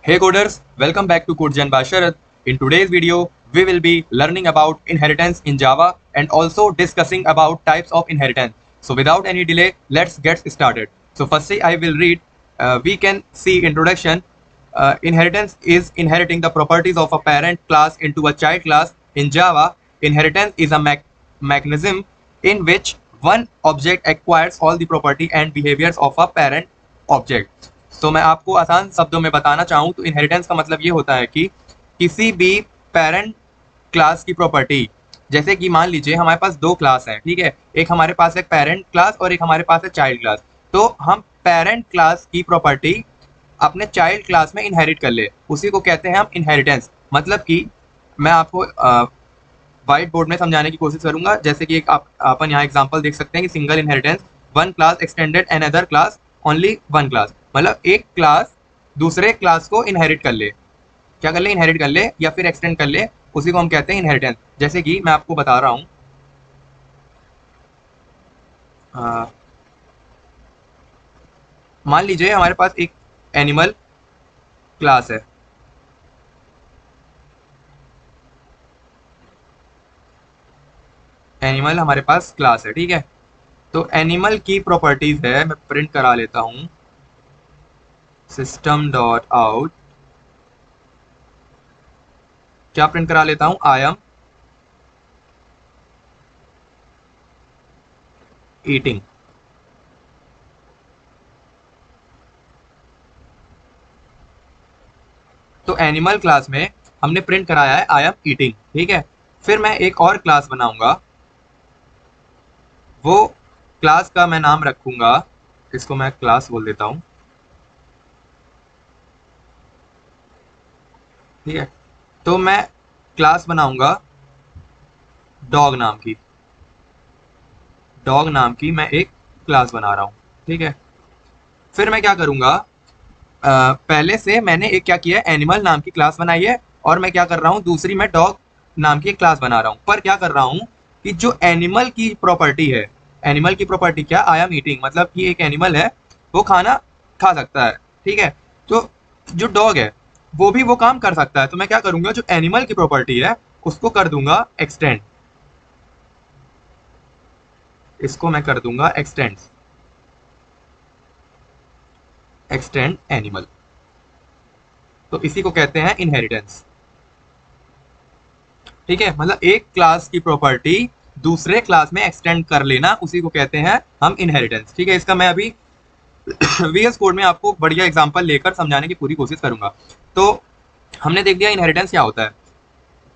Hey coders, welcome back to CodeGen by Sharath. In today's video, we will be learning about inheritance in Java and also discussing about types of inheritance. So without any delay, let's get started. So firstly, I will read. We can see introduction. Inheritance is inheriting the properties of a parent class into a child class. In Java, inheritance is a mechanism in which one object acquires all the property and behaviors of a parent object. तो मैं आपको आसान शब्दों में बताना चाहूँ तो inheritance का मतलब ये होता है कि किसी भी पेरेंट क्लास की प्रॉपर्टी, जैसे कि मान लीजिए हमारे पास दो क्लास हैं, ठीक है, एक हमारे पास है पेरेंट क्लास और एक हमारे पास है चाइल्ड क्लास। तो हम पेरेंट क्लास की प्रॉपर्टी अपने चाइल्ड क्लास में इनहेरिट कर ले, उसी को कहते हैं हम इनहेरिटेंस। मतलब कि मैं आपको व्हाइट बोर्ड में समझाने की कोशिश करूंगा। जैसे कि एक अपन यहाँ एग्जांपल देख सकते हैं कि single inheritance, one class extended another class, only one class. मतलब एक क्लास दूसरे क्लास को इनहेरिट कर ले, क्या कर ले, इनहेरिट कर ले या फिर एक्सटेंड कर ले, उसी को हम कहते हैं इनहेरिटेंस। जैसे कि मैं आपको बता रहा हूँ, मान लीजिए हमारे पास एक एनिमल क्लास है, एनिमल हमारे पास क्लास है, ठीक है। तो एनिमल की प्रॉपर्टीज है, मैं प्रिंट करा लेता हूँ, सिस्टम डॉट आउट, क्या प्रिंट करा लेता हूँ, आई एम ईटिंग। तो एनिमल क्लास में हमने प्रिंट कराया है आई एम ईटिंग, ठीक है। फिर मैं एक और क्लास बनाऊंगा, वो क्लास का मैं नाम रखूंगा, इसको मैं क्लास बोल देता हूँ, ठीक है। तो मैं क्लास बनाऊंगा डॉग नाम की, डॉग नाम की मैं एक क्लास बना रहा हूँ, ठीक है। फिर मैं क्या करूंगा, पहले से मैंने एक क्या किया है, एनिमल नाम की क्लास बनाई है, और मैं क्या कर रहा हूँ, दूसरी मैं डॉग नाम की एक क्लास बना रहा हूँ। पर क्या कर रहा हूँ कि जो एनिमल की प्रॉपर्टी है, एनिमल की प्रॉपर्टी क्या, आई एम ईटिंग, मतलब कि एक एनिमल है वो खाना खा सकता है, ठीक है। तो जो डॉग है वो भी वो काम कर सकता है, तो मैं क्या करूंगा, जो एनिमल की प्रॉपर्टी है उसको कर दूंगा एक्सटेंड, इसको मैं कर दूंगा एक्सटेंड, एक्सटेंड एनिमल। तो इसी को कहते हैं इनहेरिटेंस, ठीक है। मतलब एक क्लास की प्रॉपर्टी दूसरे क्लास में एक्सटेंड कर लेना, उसी को कहते हैं हम इनहेरिटेंस, ठीक है। इसका मैं अभी वीएस कोड में आपको बढ़िया एग्जांपल लेकर समझाने की पूरी कोशिश करूंगा। तो हमने देख दिया इनहेरिटेंस क्या होता है।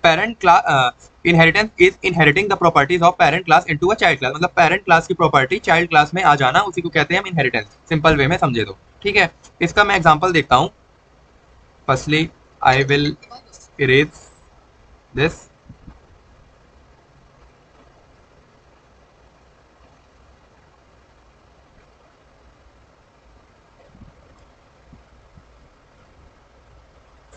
Parent class inheritance is inheriting the properties of parent class into a child class, मतलब पेरेंट क्लास की प्रॉपर्टी चाइल्ड क्लास में आ जाना, उसी को कहते हैं हम इनहेरिटेंस, सिंपल वे में समझे तो, ठीक है। इसका मैं एग्जांपल देखता हूँ। Firstly I will erase this,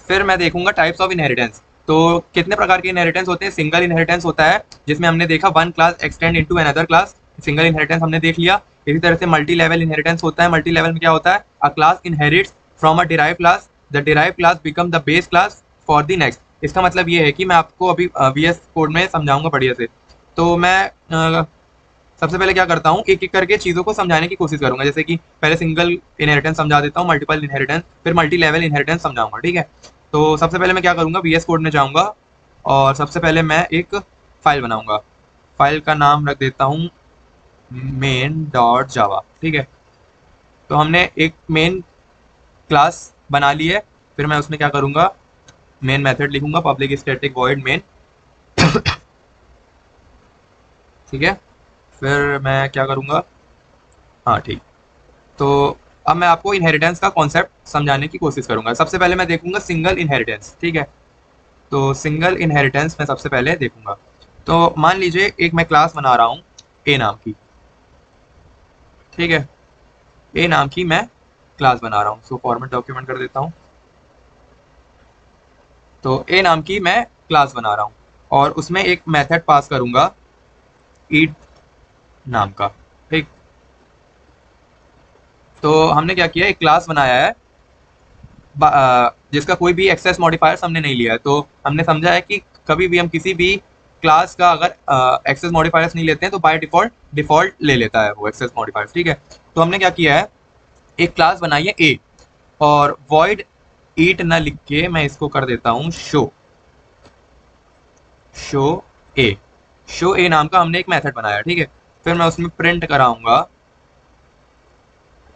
फिर मैं देखूंगा टाइप्स ऑफ इनहेरिटेंस। तो कितने प्रकार के इनहेरिटेंस होते हैं, सिंगल इनहेरिटेंस होता है जिसमें हमने देखा one class extend into another class, single inheritance हमने देख लिया। इसी तरह से मल्टी लेवल इनहेरिटेंस होता है, मल्टी लेवल में क्या होता है, अ class inherits from a derive class, the derive class become the base class for the next. इसका मतलब ये है कि मैं आपको अभी वीएस कोड में समझाऊंगा बढ़िया से। तो मैं सबसे पहले क्या करता हूँ, एक एक करके चीज़ों को समझाने की कोशिश करूंगा। जैसे कि पहले सिंगल इनहेरिटेंस समझा देता हूँ, मल्टीपल इनहेरिटेंस, फिर मल्टी लेवल इनहेरिटेंस समझाऊंगा, ठीक है। तो सबसे पहले मैं क्या करूंगा, वीएस कोड में जाऊंगा और सबसे पहले मैं एक फाइल बनाऊंगा। फाइल का नाम रख देता हूँ मेन डॉट जावा, ठीक है। तो हमने एक मेन क्लास बना ली है। फिर मैं उसमें क्या करूंगा, मेन मेथड लिखूंगा, पब्लिक स्टैटिक वॉइड मेन, ठीक है। फिर मैं क्या करूंगा, हाँ ठीक। तो अब मैं आपको इनहेरिटेंस का कॉन्सेप्ट समझाने की कोशिश करूंगा। सबसे पहले मैं देखूंगा सिंगल इनहेरिटेंस, ठीक है। तो सिंगल इनहेरिटेंस में सबसे पहले देखूंगा। तो मान लीजिए एक मैं क्लास बना रहा हूँ ए नाम की, ठीक है, ए नाम की मैं क्लास बना रहा हूँ। सो फॉर्मेट डॉक्यूमेंट कर देता हूँ। तो ए नाम की मैं क्लास बना रहा हूँ और उसमें एक मेथड पास करूंगा ईट नाम का, ठीक। तो हमने क्या किया, एक क्लास बनाया है जिसका कोई भी एक्सेस मॉडिफायर्स हमने नहीं लिया है। तो हमने समझा है कि कभी भी हम किसी भी क्लास का अगर एक्सेस मॉडिफायर्स नहीं लेते हैं तो बाय डिफॉल्ट ले लेता है वो एक्सेस मॉडिफायर्स, ठीक है। तो हमने क्या किया है, एक क्लास बनाई है ए, और वॉइड ईट ना लिख के मैं इसको कर देता हूँ शो ए। शो ए नाम का हमने एक मेथड बनाया, ठीक है। फिर मैं उसमें प्रिंट कराऊंगा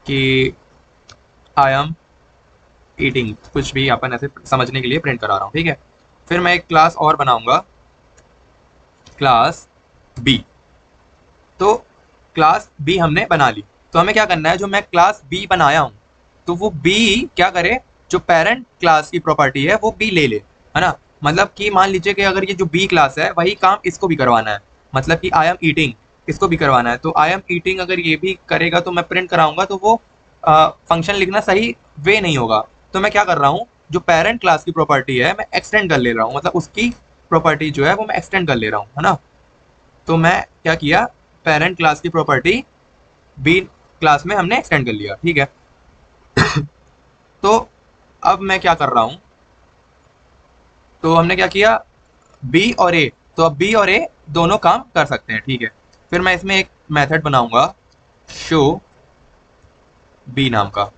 कि आई एम ईटिंग, कुछ भी अपन ऐसे समझने के लिए प्रिंट करा रहा हूँ, ठीक है। फिर मैं एक क्लास और बनाऊंगा, क्लास बी। तो क्लास बी हमने बना ली। तो हमें क्या करना है, जो मैं क्लास बी बनाया हूँ तो वो बी क्या करे, जो पेरेंट क्लास की प्रॉपर्टी है वो बी ले ले, है ना। मतलब कि मान लीजिए कि अगर ये जो बी क्लास है वही काम इसको भी करवाना है, मतलब कि आई एम ईटिंग इसको भी करवाना है। तो आई एम ईटिंग अगर ये भी करेगा तो मैं प्रिंट कराऊंगा तो वो फंक्शन लिखना सही वे नहीं होगा। तो मैं क्या कर रहा हूँ, जो पेरेंट क्लास की प्रॉपर्टी है मैं एक्सटेंड कर ले रहा हूँ, मतलब उसकी प्रॉपर्टी जो है वो मैं एक्सटेंड कर ले रहा हूँ, है ना। तो मैं क्या किया, पेरेंट क्लास की प्रॉपर्टी बी क्लास में हमने एक्सटेंड कर लिया, ठीक है। तो अब मैं क्या कर रहा हूं, तो हमने क्या किया, बी और ए, तो अब बी और ए दोनों काम कर सकते हैं, ठीक है। फिर मैं इसमें एक मेथड बनाऊंगा शो बी नाम का,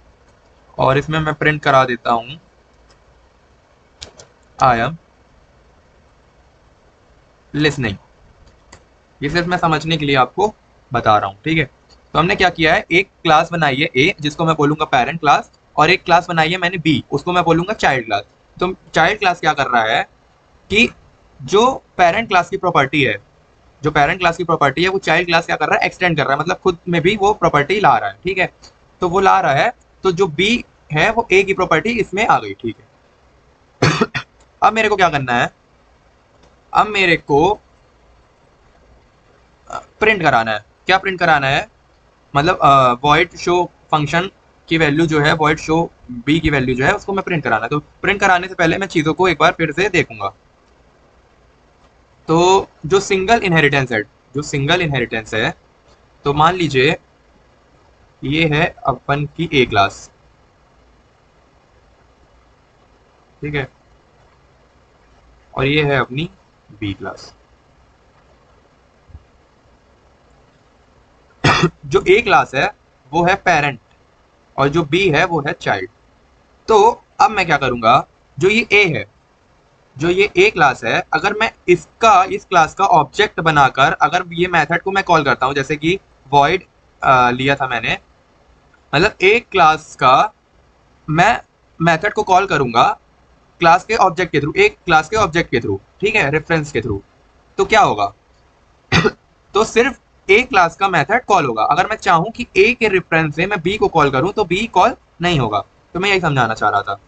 और इसमें मैं प्रिंट करा देता हूं आई एम लिसनिंग। ये सिर्फ मैं समझने के लिए आपको बता रहा हूँ, ठीक है। तो हमने क्या किया है, एक क्लास बनाई है ए जिसको मैं बोलूंगा पेरेंट क्लास, और एक क्लास बनाई है मैंने बी, उसको मैं बोलूंगा चाइल्ड क्लास। तो चाइल्ड क्लास क्या कर रहा है कि जो पेरेंट क्लास की प्रॉपर्टी है, जो पेरेंट क्लास की प्रॉपर्टी है वो चाइल्ड क्लास क्या कर रहा है, एक्सटेंड कर रहा है, मतलब खुद में भी वो प्रॉपर्टी ला रहा है, ठीक है। तो वो ला रहा है, तो जो बी है वो ए की प्रॉपर्टी इसमें आ गई, ठीक है। अब मेरे को क्या करना है, अब मेरे को प्रिंट कराना है। क्या प्रिंट कराना है, मतलब वॉइड शो फंक्शन की वैल्यू जो है, वॉइड शो बी की वैल्यू जो है उसको मैं प्रिंट कराना है। तो प्रिंट कराने से पहले मैं चीज़ों को एक बार फिर से देखूंगा। तो जो सिंगल इनहेरिटेंस है, तो मान लीजिए ये है अपन की ए क्लास, ठीक है, और ये है अपनी बी क्लास। जो ए क्लास है वो है पेरेंट, और जो बी है वो है चाइल्ड। तो अब मैं क्या करूंगा, जो ये ए है, जो ये ए क्लास है, अगर मैं इसका इस क्लास का ऑब्जेक्ट बनाकर अगर ये मेथड को मैं कॉल करता हूं, जैसे कि वॉइड लिया था मैंने, मतलब ए क्लास का मैं मेथड को कॉल करूंगा क्लास के ऑब्जेक्ट के थ्रू, एक क्लास के ऑब्जेक्ट के थ्रू, ठीक है, रेफरेंस के थ्रू। तो क्या होगा, तो सिर्फ ए क्लास का मेथड कॉल होगा। अगर मैं चाहूं कि ए के रेफरेंस से मैं बी को कॉल करूं तो बी कॉल नहीं होगा। तो मैं यही समझाना चाह रहा था।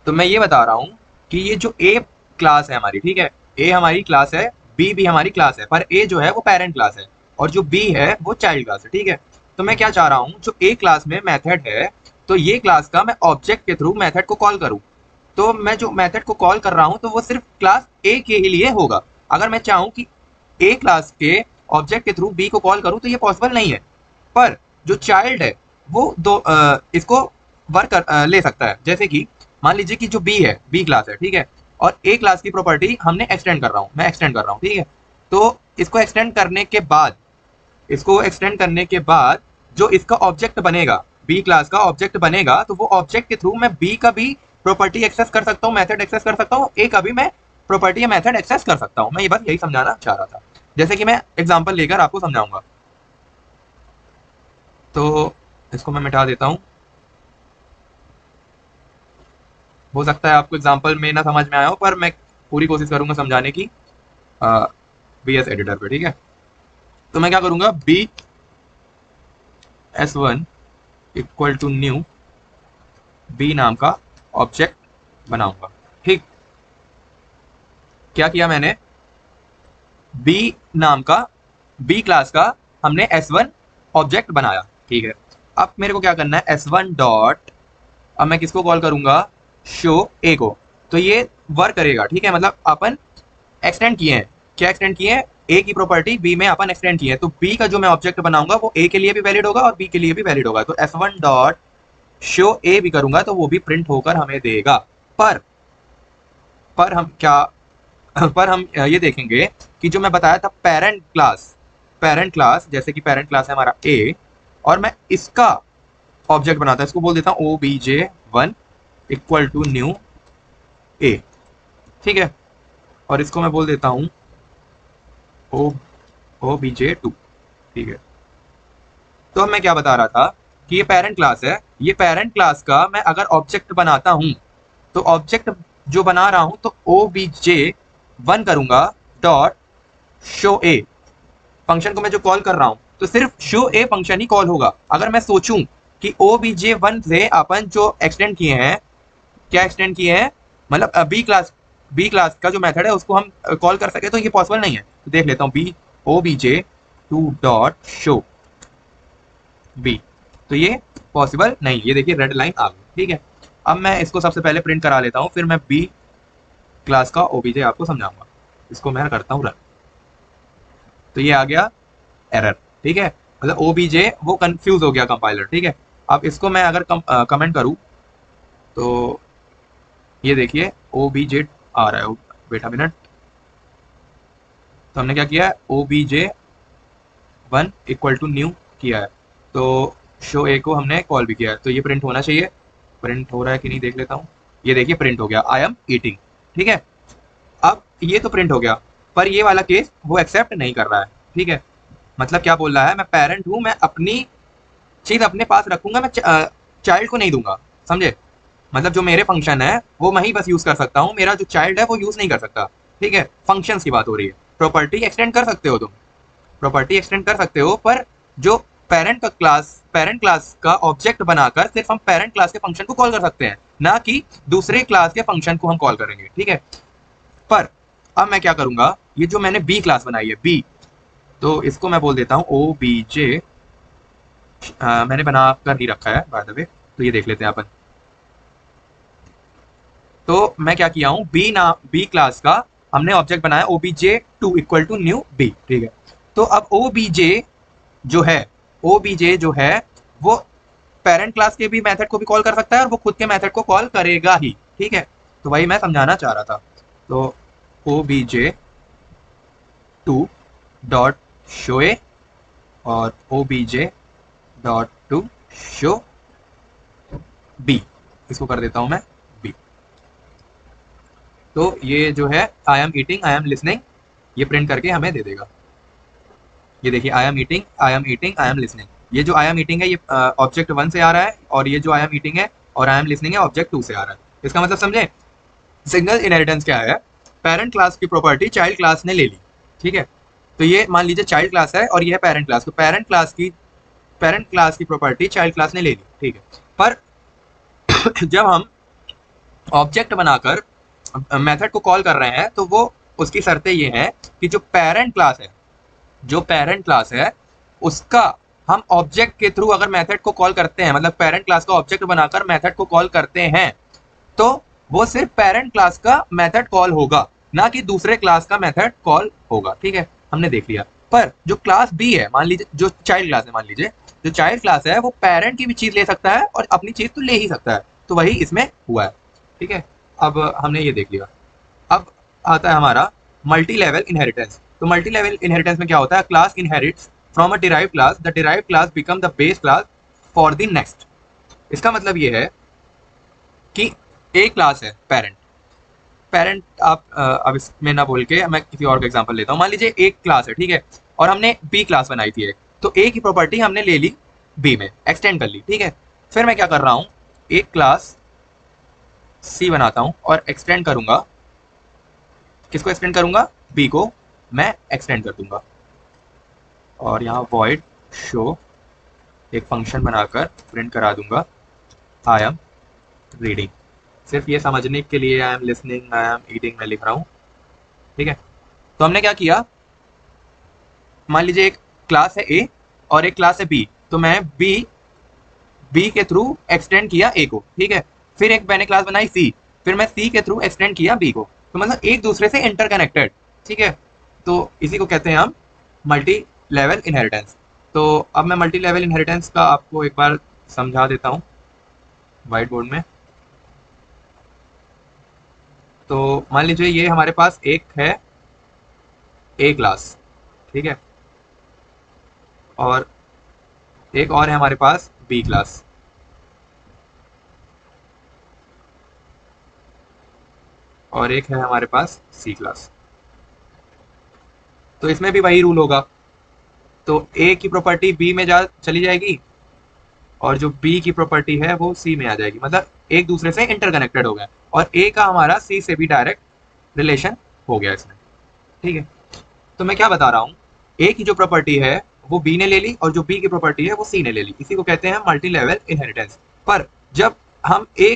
तो मैं ये बता रहा हूं कि ये जो ए क्लास है हमारी, ठीक है, ए हमारी क्लास है, बी भी हमारी क्लास है, पर ए जो है वो पेरेंट क्लास है और जो बी है वो चाइल्ड क्लास है, ठीक है। तो मैं क्या चाह रहा हूं, जो ए क्लास में मेथड है, तो ये क्लास का मैं ऑब्जेक्ट के थ्रू मेथड को कॉल करूं। तो मैं जो मेथड को कॉल कर रहा हूं तो वो सिर्फ क्लास ए के ही लिए होगा। अगर मैं चाहूं कि ए क्लास के ऑब्जेक्ट के थ्रू बी को कॉल करूं तो ये पॉसिबल नहीं है। पर जो चाइल्ड है वो इसको वर्क ले सकता है। जैसे कि मान लीजिए कि जो बी है, बी क्लास है, ठीक है, और ए क्लास की प्रॉपर्टी हमने एक्सटेंड कर रहा हूँ, मैं एक्सटेंड कर रहा हूँ, ठीक है। तो इसको एक्सटेंड करने के बाद, जो इसका ऑब्जेक्ट बनेगा, बी क्लास का ऑब्जेक्ट बनेगा, तो वो ऑब्जेक्ट के थ्रू मैं बी का भी प्रॉपर्टी एक्सेस कर सकता हूँ, मेथड एक्सेस कर सकता हूँ, ए का भी मैं प्रॉपर्टी या मेथड एक्सेस कर सकता हूँ। मैं ये बस यही समझाना चाह रहा था, जैसे कि मैं एग्जांपल लेकर आपको समझाऊंगा। तो इसको मैं मिटा देता हूँ। हो सकता है आपको एग्जांपल में ना समझ में आया हो, पर मैं पूरी कोशिश करूंगा समझाने की BS एडिटर पे, ठीक है। तो मैं क्या करूंगा, BS1 equal to new B नाम का ऑब्जेक्ट बनाऊंगा, ठीक। क्या किया मैंने, बी नाम का, बी क्लास का हमने S1 ऑब्जेक्ट बनाया, ठीक है। अब मेरे को क्या करना है, S1 डॉट, अब मैं किसको कॉल करूंगा, शो ए को। तो ये वर्क करेगा, ठीक है, मतलब अपन एक्सटेंड किए हैं, क्या एक्सटेंड किए हैं, ए की प्रॉपर्टी बी में अपन एक्सटेंड किए हैं। तो बी का जो मैं ऑब्जेक्ट बनाऊंगा वो ए के लिए भी वैलिड होगा और बी के लिए भी वैलिड होगा। तो S1 डॉट शो ए भी करूंगा तो वो भी प्रिंट होकर हमें देगा। पर हम क्या पर हम ये देखेंगे कि जो मैं बताया था पेरेंट क्लास जैसे कि पेरेंट क्लास है हमारा ए, और मैं इसका ऑब्जेक्ट बनाता हूं, इसको बोल देता हूं obj1 इक्वल टू न्यू ए, ठीक है, और इसको मैं बोल देता हूं obj2, ठीक है। तो अब मैं क्या बता रहा था कि ये पेरेंट क्लास है, ये पेरेंट क्लास का मैं अगर ऑब्जेक्ट बनाता हूं तो ऑब्जेक्ट जो बना रहा हूं तो obj1 करूंगा डॉट शो ए, फंक्शन को मैं जो कॉल कर रहा हूं तो सिर्फ show a function he call होगा। अगर मैं सोचूं कि obj1 से अपन जो एक्सटेंड किए हैं, क्या एक्सटेंड किए हैं, मतलब बी क्लास का जो मेथड है उसको हम कॉल कर सके तो ये पॉसिबल नहीं है। तो देख लेता हूँ B obj2 dot show B, तो ये पॉसिबल नहीं, ये देखिए रेड लाइन आ गई, ठीक है। अब मैं इसको सबसे पहले प्रिंट करा लेता हूँ, फिर मैं बी क्लास का obj आपको समझाऊंगा। इसको मैं करता हूँ रन, तो ये आ गया एरर, ठीक है, मतलब obj वो कंफ्यूज हो गया कंपाइलर, ठीक है। अब इसको मैं अगर कमेंट करूँ तो ये देखिए obj आ रहा है, वेट अ मिनट। तो हमने क्या किया है, obj1 इक्वल टू न्यू किया है, तो शो ए को हमने कॉल भी किया है, तो ये प्रिंट होना चाहिए। प्रिंट हो रहा है कि नहीं देख लेता हूँ, ये देखिए प्रिंट हो गया, आई एम ईटिंग, ठीक है। अब ये तो प्रिंट हो गया, पर ये वाला केस वो एक्सेप्ट नहीं कर रहा है, ठीक है। मतलब क्या बोल रहा है, मैं पेरेंट हूँ, मैं अपनी चीज अपने पास रखूंगा, मैं चाइल्ड को नहीं दूंगा, समझे। मतलब जो मेरे फंक्शन है वो मैं ही बस यूज कर सकता हूँ, मेरा जो चाइल्ड है वो यूज नहीं कर सकता, ठीक है। फंक्शंस की बात हो रही है, प्रॉपर्टी एक्सटेंड कर सकते हो तुम, प्रॉपर्टी एक्सटेंड कर सकते हो, पर जो पेरेंट क्लास का ऑब्जेक्ट बनाकर सिर्फ हम पेरेंट क्लास के फंक्शन को कॉल कर सकते हैं, ना कि दूसरे क्लास के फंक्शन को हम कॉल करेंगे, ठीक है। पर अब मैं क्या करूंगा, ये जो मैंने बी क्लास बनाई है बी, तो इसको मैं बोल देता हूँ obj, मैंने बना कर ही रखा है बाय द वे, तो ये देख लेते हैं अपन। तो मैं क्या किया हूँ, बी क्लास का हमने ऑब्जेक्ट बनाया obj2 equal to new B, ठीक है। तो अब obj जो है वो पेरेंट क्लास के भी मेथड को भी कॉल कर सकता है और वो खुद के मेथड को कॉल करेगा ही, ठीक है। तो वही मैं समझाना चाह रहा था। तो obj2 डॉट शो ए और obj dot to show B, इसको कर देता हूं मैं बी। तो ये जो है I am eating, I am listening, ये प्रिंट करके हमें दे देगा। ये देखिए I am eating, I am eating, I am listening, ये जो आई एम ईटिंग है ये ऑब्जेक्ट 1 से आ रहा है, और ये जो आई एम ईटिंग है और आई एम लिसनिंग है ऑब्जेक्ट 2 से आ रहा है। इसका मतलब समझे, सिंगल इनहेरिटेंस क्या है, पेरेंट क्लास की प्रॉपर्टी चाइल्ड क्लास ने ले ली, ठीक है। तो ये मान लीजिए चाइल्ड क्लास है और ये है पेरेंट क्लास, तो पेरेंट क्लास की प्रॉपर्टी चाइल्ड क्लास ने ले ली, ठीक है। पर जब हम ऑब्जेक्ट बनाकर मेथड को कॉल कर रहे हैं तो वो उसकी शर्तें ये हैं कि जो पेरेंट क्लास है उसका हम ऑब्जेक्ट के थ्रू अगर मेथड को कॉल करते हैं, मतलब पेरेंट क्लास का ऑब्जेक्ट बनाकर मेथड को कॉल करते हैं, तो वो सिर्फ पेरेंट क्लास का मेथड कॉल होगा, ना कि दूसरे क्लास का मेथड कॉल होगा, ठीक है। हमने देख लिया। पर जो क्लास बी है, मान लीजिए जो चाइल्ड क्लास है, मान लीजिए जो चाइल्ड क्लास है वो पेरेंट की भी चीज ले सकता है और अपनी चीज तो ले ही सकता है, तो वही इसमें हुआ है, ठीक है। अब हमने ये देख लिया। अब आता है हमारा मल्टी लेवल इनहेरिटेंस। तो मल्टी लेवल इनहेरिटेंस में क्या होता है, class inherits from a derived class, the derived class become the base class for the next. इसका मतलब ये है कि एक क्लास है पेरेंट आप अब इसमें ना बोल के मैं किसी और का एग्जांपल लेता हूँ। मान लीजिए एक क्लास है, ठीक है, और हमने बी क्लास बनाई थी एक, तो ए की प्रॉपर्टी हमने ले ली बी में, एक्सटेंड कर ली, ठीक है। फिर मैं क्या कर रहा हूँ, एक क्लास सी बनाता हूँ और एक्सटेंड करूंगा, किसको एक्सटेंड करूंगा, बी को मैं एक्सटेंड कर दूंगा, और यहाँ वॉइड शो एक फंक्शन बनाकर प्रिंट करा दूंगा आई एम रीडिंग। सिर्फ ये समझने के लिए I am listening, I am eating मैं लिख रहा हूँ, ठीक है। तो हमने क्या किया, मान लीजिए एक क्लास है ए और एक क्लास है बी, तो मैं बी के थ्रू एक्सटेंड किया ए को, ठीक है। फिर एक मैंने क्लास बनाई सी, फिर मैं सी के थ्रू एक्सटेंड किया बी को, तो मतलब एक दूसरे से इंटरकनेक्टेड, ठीक है। तो इसी को कहते हैं हम मल्टी लेवल इनहेरिटेंस। तो अब मैं मल्टी लेवल इनहेरिटेंस का आपको एक बार समझा देता हूँ। व्हाइट बोर्ड में। तो मान लीजिए ये हमारे पास एक है ए क्लास, ठीक है, और एक और है हमारे पास बी क्लास, और एक है हमारे पास सी क्लास। तो इसमें भी वही रूल होगा, तो ए की प्रॉपर्टी बी में जा चली जाएगी और जो बी की प्रॉपर्टी है वो सी में आ जाएगी, मतलब एक दूसरे से इंटरकनेक्टेड हो गए और ए का हमारा सी से भी डायरेक्ट रिलेशन हो गया इसमें, ठीक है। तो मैं क्या बता रहा हूँ, ए की जो प्रॉपर्टी है वो बी ने ले ली और जो बी की प्रॉपर्टी है वो सी ने ले ली, इसी को कहते हैं मल्टी लेवल इनहेरिटेंस। पर जब हम ए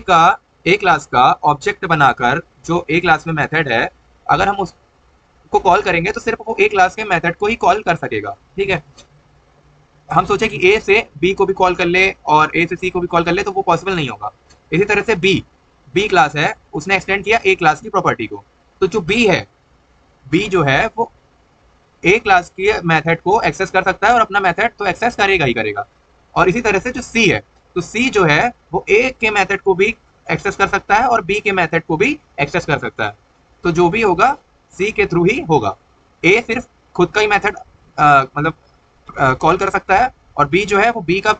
क्लास का ऑब्जेक्ट बनाकर जो ए क्लास में मेथड है, अगर हम उसको कॉल करेंगे तो सिर्फ वो ए क्लास के मेथड को ही कॉल कर सकेगा, ठीक है। हम सोचे कि ए से बी को भी कॉल कर ले और ए से सी को भी कॉल कर ले, तो वो पॉसिबल नहीं होगा। इसी तरह से बी क्लास है, उसने एक्सटेंड किया ए क्लास की प्रॉपर्टी को, तो जो बी है, बी जो है वो ए क्लास के मेथड को एक्सेस कर सकता है और अपना मेथड तो एक्सेस करेगा ही करेगा। और इसी तरह से जो सी है, तो सी जो है वो ए के मेथड को भी एक्सेस कर सकता है और बी के मेथड को भी एक्सेस कर सकता है। तो जो भी होगा सी के थ्रू ही होगा। ए सिर्फ खुद का ही मेथड मतलब कॉल कर सकता है और बी जो है वो बी का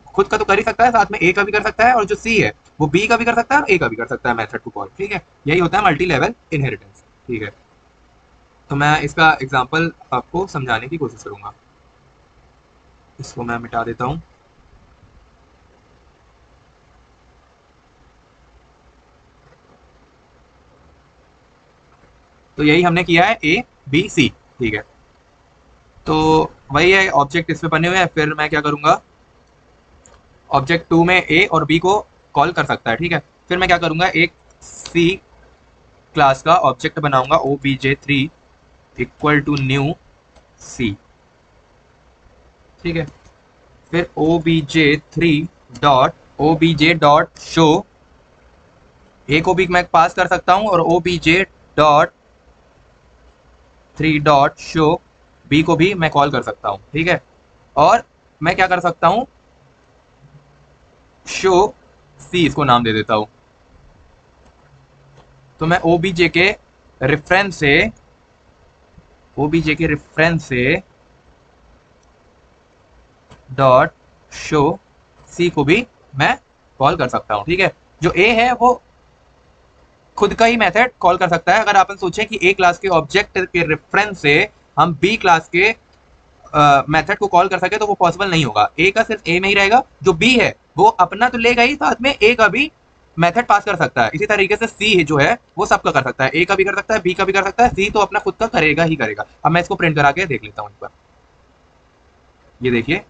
खुद का तो कर ही सकता है, साथ में ए का भी कर सकता है, और जो सी है वो बी का भी कर सकता है और ए का भी कर सकता है मेथड को कॉल, ठीक है। यही होता है मल्टी लेवल इनहेरिटेंस, ठीक है। तो मैं इसका एग्जांपल आपको समझाने की कोशिश करूंगा। इसको मैं मिटा देता हूं। तो यही हमने किया है ए बी सी, ठीक है। तो वही है, ऑब्जेक्ट इस पे बने हुए हैं। फिर मैं क्या करूंगा, ऑब्जेक्ट 2 में ए और बी को कॉल कर सकता है, ठीक है। फिर मैं क्या करूंगा, एक सी क्लास का ऑब्जेक्ट बनाऊंगा obj3 इक्वल टू न्यू सी, ठीक है। फिर obj3 dot obj dot show, A को भी मैं पास कर सकता हूं, और obj dot 3 dot show B को भी मैं कॉल कर सकता हूं, ठीक है। और मैं क्या कर सकता हूं, शो सी इसको नाम दे देता हूं। तो मैं obj के रेफरेंस से डॉट शो सी को भी मैं कॉल कर सकता हूं, ठीक है। जो ए है वो खुद का ही मेथड कॉल कर सकता है। अगर अपन सोचें कि ए क्लास के ऑब्जेक्ट के रेफरेंस से हम बी क्लास के मेथड को कॉल कर सके, तो वो पॉसिबल नहीं होगा। ए का सिर्फ ए में ही रहेगा, जो बी है वो अपना तो लेगा ही, साथ में ए का भी मेथड पास कर सकता है। इसी तरीके से सी जो है वो सबका कर सकता है, ए का भी कर सकता है, बी का भी कर सकता है, सी तो अपना खुद का करेगा ही करेगा। अब मैं इसको प्रिंट करा के देख लेता हूँ एक बार। ये देखिए,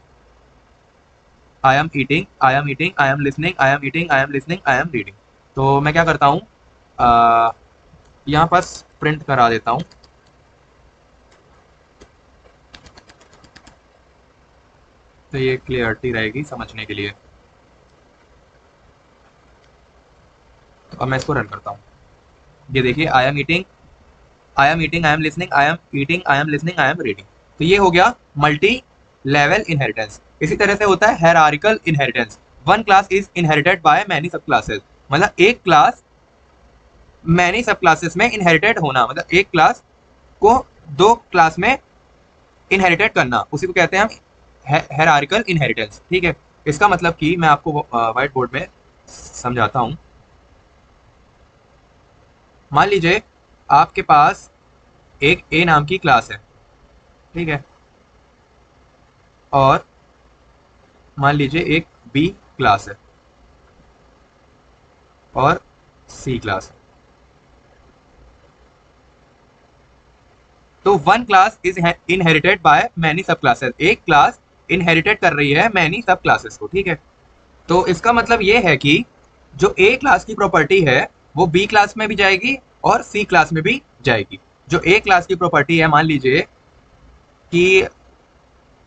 I am eating, I am eating, I am listening, I am eating, I am listening, I am reading. तो मैं क्या करता हूँ, यहाँ पर प्रिंट करा देता हूँ। तो ये क्लियरिटी रहेगी समझने के लिए। तो अब मैं इसको रन करता हूँ। ये देखिए, I am eating, I am eating, I am listening, I am eating, I am listening, I am reading. तो ये हो गया मल्टी लेवल इनहेरिटेंस। इसी तरह से होता है hierarchical inheritance. One class is inherited by many सब क्लासेस, मतलब एक क्लास मैनी सब क्लासेस में इनहेरिटेड होना, मतलब एक क्लास को दो क्लास में इनहेरिटेड करना, उसी को कहते हैं हम हायरार्किकल इनहेरिटेंस, ठीक है। इसका मतलब कि मैं आपको व्हाइट बोर्ड में समझाता हूँ। मान लीजिए आपके पास एक ए नाम की क्लास है, ठीक है, और मान लीजिए एक बी क्लास है और सी क्लास है। तो one class is inherited by many सब क्लासेस, एक क्लास इनहेरिटेड कर रही है मैनी सब क्लासेस को, ठीक है। तो इसका मतलब ये है कि जो ए क्लास की प्रॉपर्टी है वो बी क्लास में भी जाएगी और सी क्लास में भी जाएगी। जो ए क्लास की प्रॉपर्टी है, मान लीजिए कि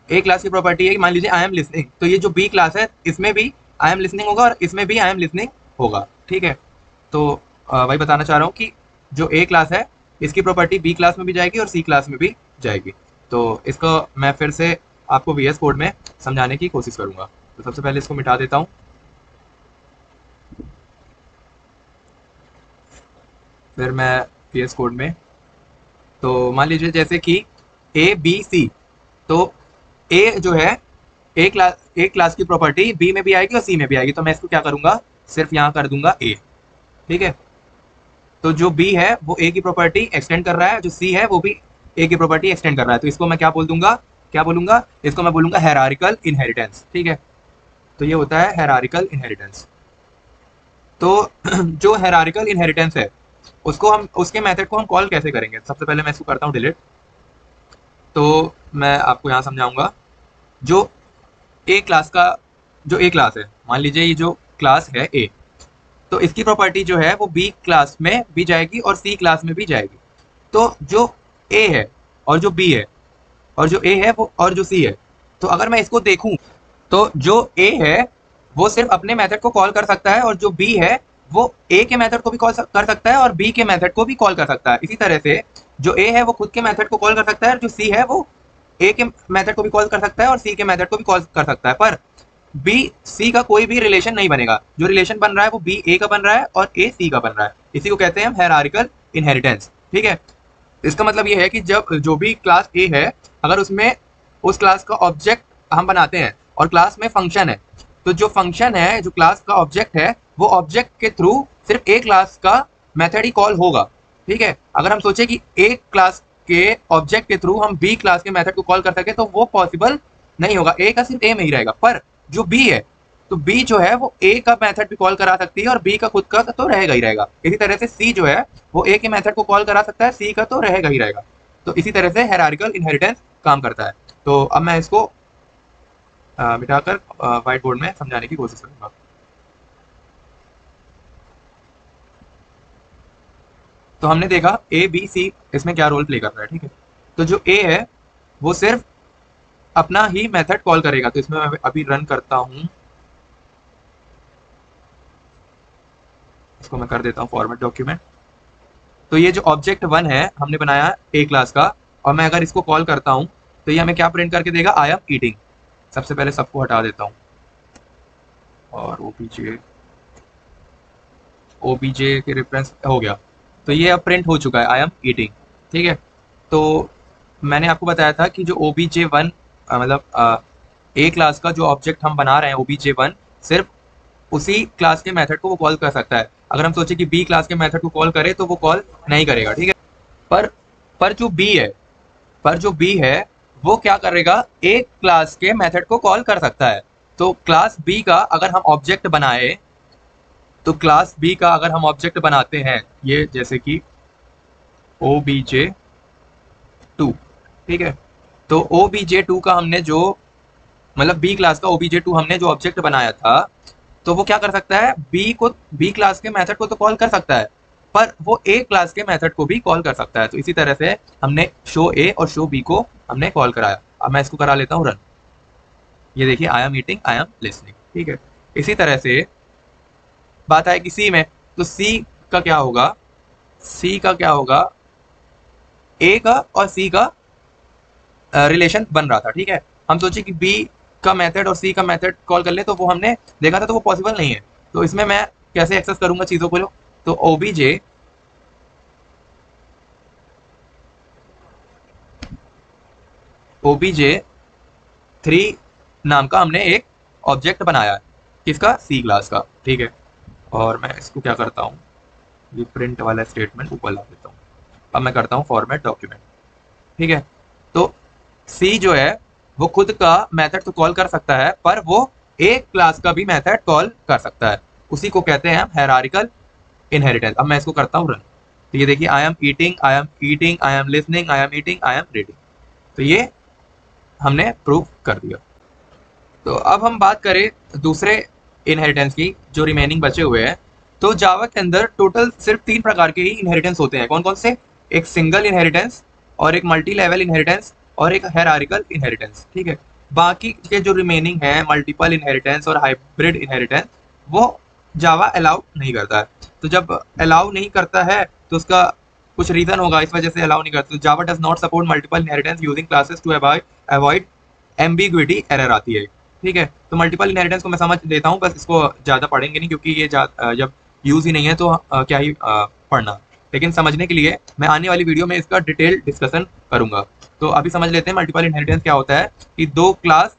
ए क्लास की प्रॉपर्टी है कि मान लीजिए आई एम लिसनिंग, तो ये जो बी क्लास है इसमें भी आई एम लिसनिंग होगा और इसमें भी आई एम लिसनिंग होगा, ठीक है। तो वही बताना चाह रहा हूँ कि जो ए क्लास है इसकी प्रॉपर्टी बी क्लास में भी जाएगी और सी क्लास में भी जाएगी। तो इसको मैं फिर से आपको VS कोड में समझाने की कोशिश करूँगा। तो सबसे पहले इसको मिटा देता हूँ। फिर मैं VS कोड में, तो मान लीजिए जैसे कि ABC, तो A जो है एक क्लास की प्रॉपर्टी B में भी आएगी और C में भी आएगी, तो मैं इसको क्या करूंगा, सिर्फ यहाँ कर दूंगा A। ठीक है, तो जो B है वो A की प्रॉपर्टी एक्सटेंड कर रहा है, जो C है वो भी A की प्रॉपर्टी एक्सटेंड कर रहा है, तो इसको मैं क्या बोल दूंगा, क्या बोलूंगा, इसको मैं बोलूंगा हायरार्किकल इनहेरिटेंस। ठीक है, तो ये होता है हायरार्किकल इनहेरिटेंस। तो जो हायरार्किकल इनहेरिटेंस है उसको हम, उसके मेथड को हम कॉल कैसे करेंगे, सबसे पहले मैं इसको करता हूँ डिलीट। तो मैं आपको यहाँ समझाऊंगा, जो ए क्लास का, जो ए क्लास है, मान लीजिए ये जो क्लास है ए, तो इसकी प्रॉपर्टी जो है वो बी क्लास में भी जाएगी और सी क्लास में भी जाएगी। तो जो ए है और जो बी है, और जो ए है वो और जो सी है, तो अगर मैं इसको देखूं तो जो ए है वो सिर्फ अपने मेथड को कॉल कर सकता है, और जो बी है वो ए के मेथड को भी कॉल कर सकता है और बी के मेथड को भी कॉल कर सकता है। इसी तरह से जो ए है वो खुद के मेथड को कॉल कर सकता है, और जो सी है वो ए के मेथड को भी कॉल कर सकता है और सी के मेथड को भी कॉल कर सकता है, पर बी सी का कोई भी रिलेशन नहीं बनेगा। जो रिलेशन बन रहा है वो बी ए का बन रहा है और ए सी का बन रहा है। इसी को कहते हैं हम हायरार्किकल इनहेरिटेंस। ठीक है, इसका मतलब ये है कि जब जो भी क्लास ए है, अगर उसमें उस क्लास का ऑब्जेक्ट हम बनाते हैं और क्लास में फंक्शन है, तो जो फंक्शन है, जो क्लास का ऑब्जेक्ट है, वो ऑब्जेक्ट के थ्रू सिर्फ ए क्लास का मेथड ही कॉल होगा। ठीक है, अगर हम सोचे कि ए क्लास के ऑब्जेक्ट के थ्रू हम बी क्लास के मेथड को कॉल कर सके, तो वो पॉसिबल नहीं होगा, ए का सिर्फ ए में ही रहेगा। पर जो बी है, तो बी जो है वो ए का मेथड भी कॉल करा सकती है और बी का खुद का तो रहेगा ही रहेगा। इसी तरह से सी जो है वो ए के मेथड को कॉल करा सकता है, सी का तो रहेगा ही रहेगा। तो इसी तरह से हायरार्किकल इनहेरिटेंस काम करता है। तो अब मैं इसको मिटाकर व्हाइट बोर्ड में समझाने की कोशिश करूंगा। तो हमने देखा ए बी सी इसमें क्या रोल प्ले कर रहा है। ठीक है, तो जो ए है वो सिर्फ अपना ही मेथड कॉल करेगा, तो इसमें मैं अभी रन करता हूं, इसको मैं कर देता हूं फॉर्मेट डॉक्यूमेंट। तो ये जो ऑब्जेक्ट 1 है हमने बनाया ए क्लास का, और मैं अगर इसको कॉल करता हूं तो ये हमें क्या प्रिंट करके देगा, आई एम ईटिंग। सबसे पहले सबको हटा देता हूं, और ओबीजे के रेफरेंस हो गया, तो ये अब प्रिंट हो चुका है, आई एम ईटिंग। ठीक है, तो मैंने आपको बताया था कि जो OBJ1 मतलब ए क्लास का जो ऑब्जेक्ट हम बना रहे हैं OBJ1, सिर्फ उसी क्लास के मेथड को वो कॉल कर सकता है। अगर हम सोचे कि बी क्लास के मेथड को कॉल करे तो वो कॉल नहीं करेगा। ठीक है, पर पर जो बी है पर जो बी है वो क्या करेगा, ए क्लास के मेथड को कॉल कर सकता है। तो क्लास बी का अगर हम ऑब्जेक्ट बनाए, तो क्लास बी का अगर हम ऑब्जेक्ट बनाते हैं, ये जैसे कि OBJ2, ठीक है, तो OBJ2 का हमने जो, मतलब बी क्लास का OBJ2 हमने जो ऑब्जेक्ट बनाया था, तो वो क्या कर सकता है, बी क्लास के मेथड को तो कॉल कर सकता है, पर वो ए क्लास के मेथड को भी कॉल कर सकता है। तो इसी तरह से हमने शो ए और शो बी को हमने कॉल कराया। अब मैं इसको करा लेता हूँ रन। ये देखिए, I am eating, I am listening. ठीक है, इसी तरह से बात आएगी सी में, तो सी का क्या होगा, सी का क्या होगा, ए का और सी का रिलेशन बन रहा था। ठीक है, हम सोचे कि बी का मेथड और सी का मेथड कॉल कर ले, तो वो हमने देखा था तो वो पॉसिबल नहीं है। तो इसमें मैं कैसे एक्सेस करूंगा चीजों को, तो OBJ3 नाम का हमने एक ऑब्जेक्ट बनाया है, किसका, सी क्लास का। ठीक है, और मैं इसको क्या करता हूँ, ये प्रिंट वाला स्टेटमेंट ऊपर ला देता हूँ। अब मैं करता हूँ फॉर्मेट डॉक्यूमेंट। ठीक है, तो सी जो है वो खुद का मेथड तो कॉल कर सकता है, पर वो एक क्लास का भी मेथड कॉल कर सकता है। उसी को कहते हैं हम हायरार्किकल इनहेरिटेंस। अब मैं इसको करता हूँ रन, तो ये देखिए, I am eating, I am eating, I am listening, I am eating, I am reading. तो ये हमने प्रूव कर दिया। तो अब हम बात करें दूसरे इनहेरिटेंस की, जो रिमेनिंग बचे हुए हैं। तो जावा के अंदर टोटल सिर्फ 3 प्रकार के ही इनहेरिटेंस होते हैं। कौन कौन से, एक सिंगल इनहेरिटेंस, और एक मल्टी लेवल इनहेरिटेंस, और एक हायरार्किकल इनहेरिटेंस। ठीक है, बाकी के जो रिमेनिंग है, मल्टीपल इनहेरिटेंस और हाइब्रिड इनहेरिटेंस, वो जावा अलाउ नहीं करता है। तो जब अलाउ नहीं करता है तो उसका कुछ रीजन होगा, इस वजह से अलाउ नहीं करता। तो Java does not support multiple inheritance using classes to avoid ambiguity error आती है। ठीक है, तो मल्टीपल इनहेरिटेंस को मैं समझ लेता हूँ, बस इसको ज़्यादा पढ़ेंगे नहीं, क्योंकि ये जब यूज़ ही नहीं है तो क्या ही पढ़ना। लेकिन समझने के लिए मैं आने वाली वीडियो में इसका डिटेल डिस्कशन करूंगा। तो अभी समझ लेते हैं मल्टीपल इनहेरिटेंस क्या होता है, कि दो क्लास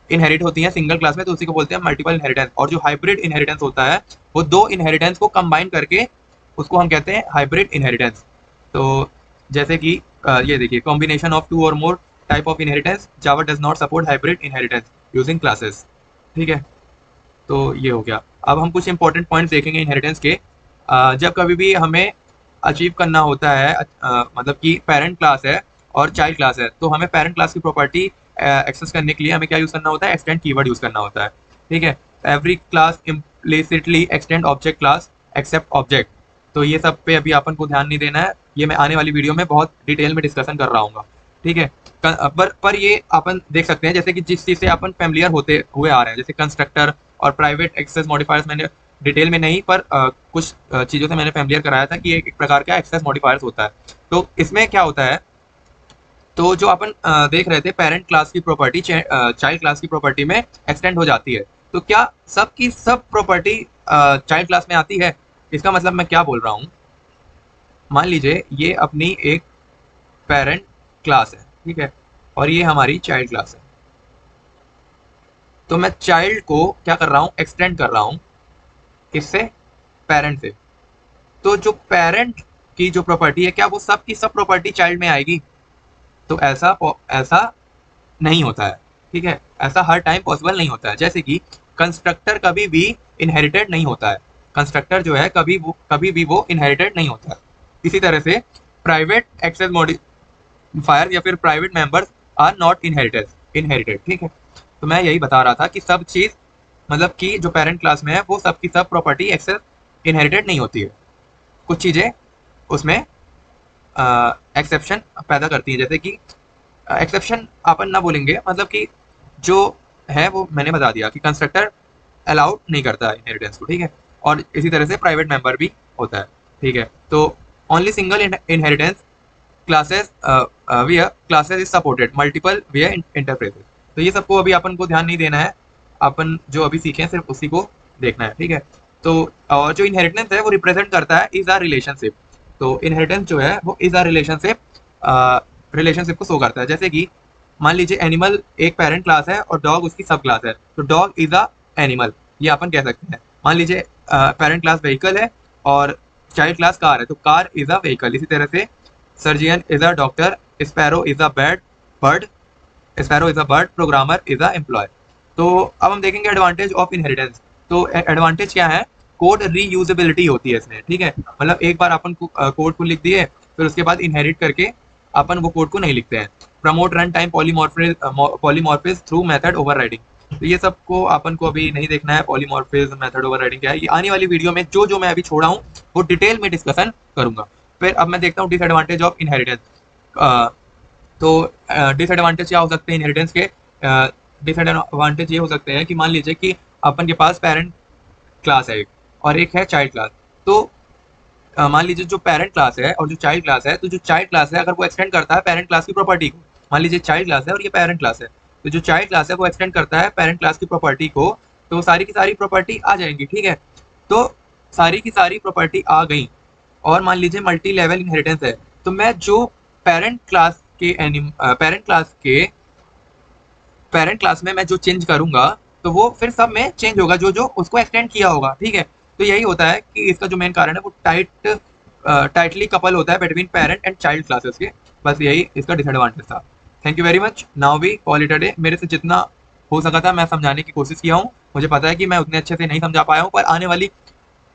इनहेरिट होती है सिंगल क्लास में, तो उसी को बोलते हैं मल्टीपल इनहेरिटेंस। और जो हाइब्रिड इनहेरिटेंस होता है वो दो इनहेरिटेंस को कंबाइन करके उसको हम कहते हैं हाइब्रिड इनहेरिटेंस। तो जैसे कि ये देखिए, कॉम्बिनेशन ऑफ टू और मोर type of inheritance, Java does not support hybrid inheritance using classes. ठीक है, तो ये हो गया। अब हम कुछ इंपॉर्टेंट पॉइंट्स देखेंगे इनहेरिटेंस के। जब कभी भी हमें अचीव करना होता है, मतलब कि पेरेंट क्लास है और चाइल्ड क्लास है, तो हमें पेरेंट क्लास की प्रॉपर्टी एक्सेस करने के लिए हमें क्या यूज़ करना होता है, एक्सटेंड कीवर्ड यूज़ करना होता है। ठीक है, every class implicitly extend object class except object. तो ये सब पे अभी अपन को ध्यान नहीं देना है, ये मैं आने वाली वीडियो में बहुत डिटेल में डिस्कशन कर रहा हूँ। ठीक है, पर ये अपन देख सकते हैं जैसे कि जिस चीज़ से अपन फैमिलियर होते हुए आ रहे हैं, जैसे कंस्ट्रक्टर और प्राइवेट एक्सेस मॉडिफायर्स, मैंने डिटेल में नहीं पर कुछ चीज़ों से मैंने फैमिलियर कराया था कि एक प्रकार का एक्सेस मॉडिफायर्स होता है। तो इसमें क्या होता है, तो जो अपन देख रहे थे पेरेंट क्लास की प्रॉपर्टी चाइल्ड क्लास की प्रॉपर्टी में एक्सटेंड हो जाती है, तो क्या सब की सब प्रॉपर्टी चाइल्ड क्लास में आती है? इसका मतलब मैं क्या बोल रहा हूँ, मान लीजिए ये अपनी एक पेरेंट क्लास है, ठीक है, और ये हमारी चाइल्ड क्लास है। तो मैं चाइल्ड को क्या कर रहा हूँ, एक्सटेंड कर रहा हूँ, किससे, पेरेंट से। तो जो पेरेंट की जो प्रॉपर्टी है, क्या वो सब की सब प्रॉपर्टी चाइल्ड में आएगी? तो ऐसा नहीं होता है। ठीक है, ऐसा हर टाइम पॉसिबल नहीं होता है। जैसे कि कंस्ट्रक्टर कभी भी इनहेरिटेड नहीं होता है, कंस्ट्रक्टर जो है कभी भी वो इनहेरिटेड नहीं होता है। इसी तरह से प्राइवेट एक्सेस मॉडिफायर या फिर private members are not inherited. ठीक है, तो मैं यही बता रहा था कि सब चीज़, मतलब कि जो पेरेंट क्लास में है वो सब की सब प्रॉपर्टी एक्सेस इनहेरिटेड नहीं होती है, कुछ चीज़ें उसमें एक्सेप्शन पैदा करती हैं। जैसे कि एक्सेप्शन अपन ना बोलेंगे, मतलब कि जो है वो मैंने बता दिया कि कंस्ट्रक्टर अलाउड नहीं करता है इनहेरिटेंस को। ठीक है, और इसी तरह से प्राइवेट मेंबर भी होता है। ठीक है, तो only single inheritance classes wear classes is supported multiple wear interfaces. तो ये सबको अभी अपन को ध्यान नहीं देना है, अपन जो अभी सीखे हैं सिर्फ उसी को देखना है। ठीक है, तो और जो इनहेरिटेंस है वो रिप्रेजेंट करता है इज आर रिलेशनशिप। तो इनहेरिटेंस जो है वो इज आर रिलेशनशिप को शो करता है। जैसे कि मान लीजिए एनिमल एक पेरेंट क्लास है और डॉग उसकी सब क्लास है, तो डॉग इज अ एनिमल, ये अपन कह सकते हैं। मान लीजिए पेरेंट क्लास व्हीकल है और चाइल्ड क्लास कार है, तो कार इज अ व्हीकल। इसी तरह से surgeon is a doctor, sparrow is a bird, sparrow is a bird, programmer is a employee. तो अब हम देखेंगे एडवांटेज ऑफ इनहेरिटेंस। तो एडवांटेज क्या है, कोड रीयूजेबिलिटी होती है इसमें। ठीक है, मतलब एक बार अपन कोड को लिख दिए, फिर उसके बाद इनहेरिट करके अपन वो कोड को नहीं लिखते हैं। Promote run time polymorphism through method overriding. तो ये सब को अपन को अभी नहीं देखना है, पॉलीमॉर्फिज्म मेथड ओवरराइडिंग क्या है, ये आने वाली वीडियो में जो मैं अभी छोड़ा हूँ वो डिटेल में डिस्कशन करूंगा। फिर अब मैं देखता हूँ डिसएडवांटेज ऑफ इनहेरिटेंस। तो डिसएडवांटेज क्या हो सकते हैं इनहेरिटेंस के? डिसएडवांटेज ये हो सकते हैं कि मान लीजिए कि अपन के पास पेरेंट क्लास है एक और एक है चाइल्ड क्लास। तो मान लीजिए जो पेरेंट क्लास है और जो चाइल्ड क्लास है, तो जो चाइल्ड क्लास है अगर वो एक्सटेंड करता है पेरेंट क्लास की प्रॉपर्टी को, मान लीजिए चाइल्ड क्लास है और ये पेरेंट क्लास है, तो जो चाइल्ड क्लास है वो एक्सटेंड करता है पेरेंट क्लास की प्रॉपर्टी को, तो सारी की सारी प्रॉपर्टी आ जाएंगी। ठीक है, तो सारी की सारी प्रॉपर्टी आ गई और मान लीजिए मल्टी लेवल इनहेरिटेंस है, तो मैं जो पेरेंट क्लास में मैं जो चेंज करूंगा तो वो फिर सब में चेंज होगा जो उसको एक्सटेंड किया होगा। ठीक है, तो यही होता है कि इसका जो मेन कारण है वो टाइटली कपल होता है between parent and child classes के। बस यही इसका डिसएडवांटेज था। Thank you very much, now we call it a day. मेरे से जितना हो सका था मैं समझाने की कोशिश किया हूँ। मुझे पता है कि मैं उतने अच्छे से नहीं समझा पाया हूँ, पर आने वाली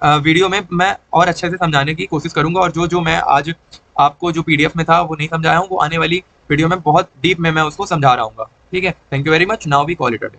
वीडियो में मैं और अच्छे से समझाने की कोशिश करूंगा, और जो मैं आज आपको जो PDF में था वो नहीं समझाया हूँ, वो आने वाली वीडियो में बहुत डीप में मैं उसको समझा रहा हूँ। ठीक है, thank you very much, now we call it a day.